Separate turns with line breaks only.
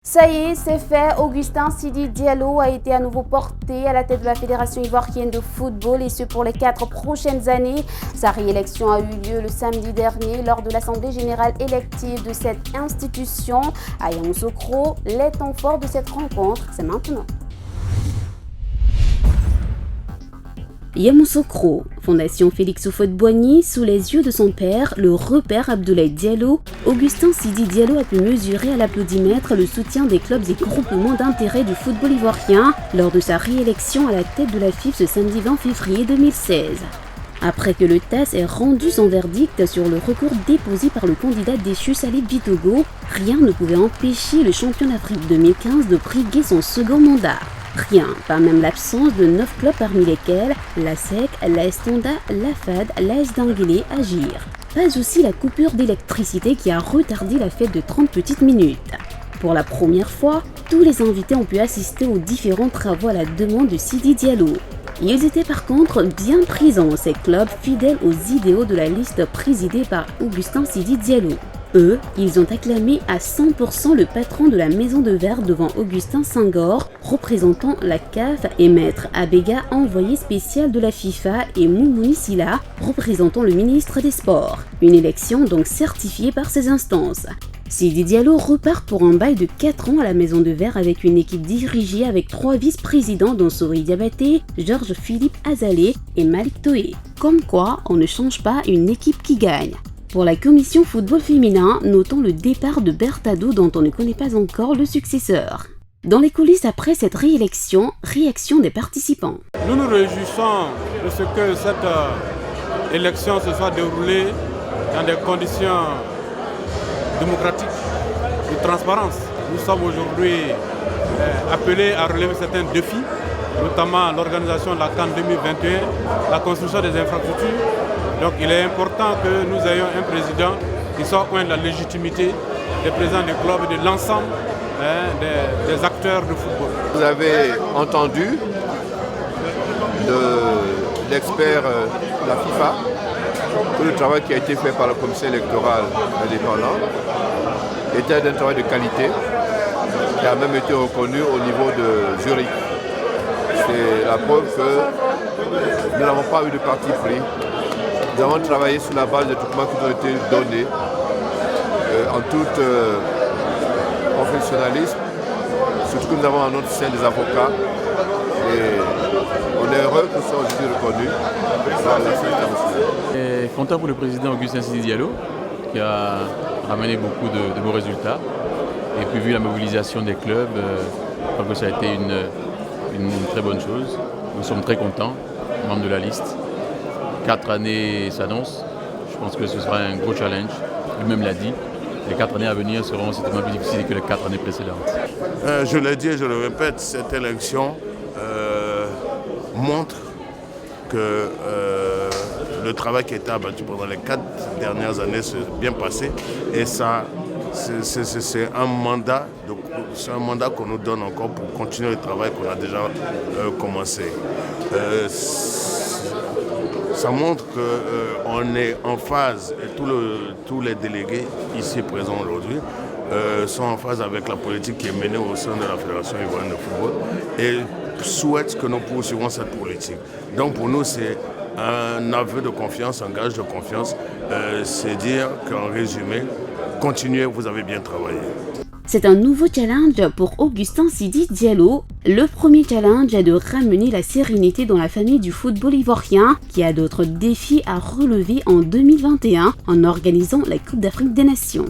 Ça y est, c'est fait. Augustin Sidi Diallo a été à nouveau porté à la tête de la Fédération ivoirienne de football et ce pour les 4 prochaines années. Sa réélection a eu lieu le samedi dernier lors de l'Assemblée générale élective de cette institution. À Yamoussoukro, les temps forts de cette rencontre, c'est maintenant. Yamoussoukro, Fondation Félix Houphouët-Boigny, sous les yeux de son père, le repère Abdoulaye Diallo, Augustin Sidi Diallo a pu mesurer à l'applaudimètre le soutien des clubs et groupements d'intérêt du football ivoirien lors de sa réélection à la tête de la FIF ce samedi 20 février 2016. Après que le TAS ait rendu son verdict sur le recours déposé par le candidat déchu Salif Bitogo, rien ne pouvait empêcher le champion d'Afrique 2015 de briguer son second mandat. Rien, pas même l'absence de 9 clubs parmi lesquels la SEC, l'AS Tonda, la FAD, l'AS Dinguélé agirent. Pas aussi la coupure d'électricité qui a retardé la fête de 30 petites minutes. Pour la première fois, tous les invités ont pu assister aux différents travaux à la demande de Sidi Diallo. Ils étaient par contre bien présents, ces clubs fidèles aux idéaux de la liste présidée par Augustin Sidi Diallo. Eux, ils ont acclamé à 100% le patron de la Maison de Verre devant Augustin Senghor, représentant la CAF, et Maître Abega, envoyé spécial de la FIFA, et Moumouni Silla, représentant le ministre des Sports. Une élection donc certifiée par ces instances. Sidi Diallo repart pour un bail de 4 ans à la Maison de Verre avec une équipe dirigée avec 3 vice-présidents dont Sori Diabaté, Georges-Philippe Azalé et Malik Toé. Comme quoi, on ne change pas une équipe qui gagne. Pour la commission football féminin, notons le départ de Bertado dont on ne connaît pas encore le successeur. Dans les coulisses après cette réélection, réaction des participants.
Nous nous réjouissons de ce que cette élection se soit déroulée dans des conditions démocratiques de transparence. Nous sommes aujourd'hui appelés à relever certains défis, notamment l'organisation de la CAN 2021, la construction des infrastructures. Donc il est important que nous ayons un président qui soit au point de la légitimité des présidents des clubs et de l'ensemble des acteurs de football.
Vous avez entendu l'expert de la FIFA que le travail qui a été fait par la commission électorale indépendante était un travail de qualité qui a même été reconnu au niveau de Zurich. C'est la preuve que nous n'avons pas eu de parti pris. Nous avons travaillé sur la base des documents qui ont été donnés en tout professionnalisme, surtout que nous avons en notre sein des avocats et on est heureux que ce soit aujourd'hui reconnu par la société internationale.
Content pour le président Augustin Sidi Diallo qui a ramené beaucoup de beaux résultats et puis vu la mobilisation des clubs, je crois que ça a été une très bonne chose. Nous sommes très contents, membres de la liste. 4 années s'annoncent, je pense que ce sera un gros challenge, lui-même l'a dit. Les 4 années à venir seront certainement plus difficiles que les 4 années précédentes.
Je l'ai dit et je le répète, cette élection montre que le travail qui a été abattu pendant les 4 dernières années s'est bien passé et ça, c'est un mandat qu'on nous donne encore pour continuer le travail qu'on a déjà commencé. Ça montre qu'on est en phase, et tous les délégués ici présents aujourd'hui sont en phase avec la politique qui est menée au sein de la Fédération ivoirienne de football et souhaitent que nous poursuivions cette politique. Donc pour nous, c'est un aveu de confiance, un gage de confiance. C'est dire qu'en résumé, continuez, vous avez bien travaillé.
C'est un nouveau challenge pour Augustin Sidi Diallo. Le premier challenge est de ramener la sérénité dans la famille du football ivoirien qui a d'autres défis à relever en 2021 en organisant la Coupe d'Afrique des Nations.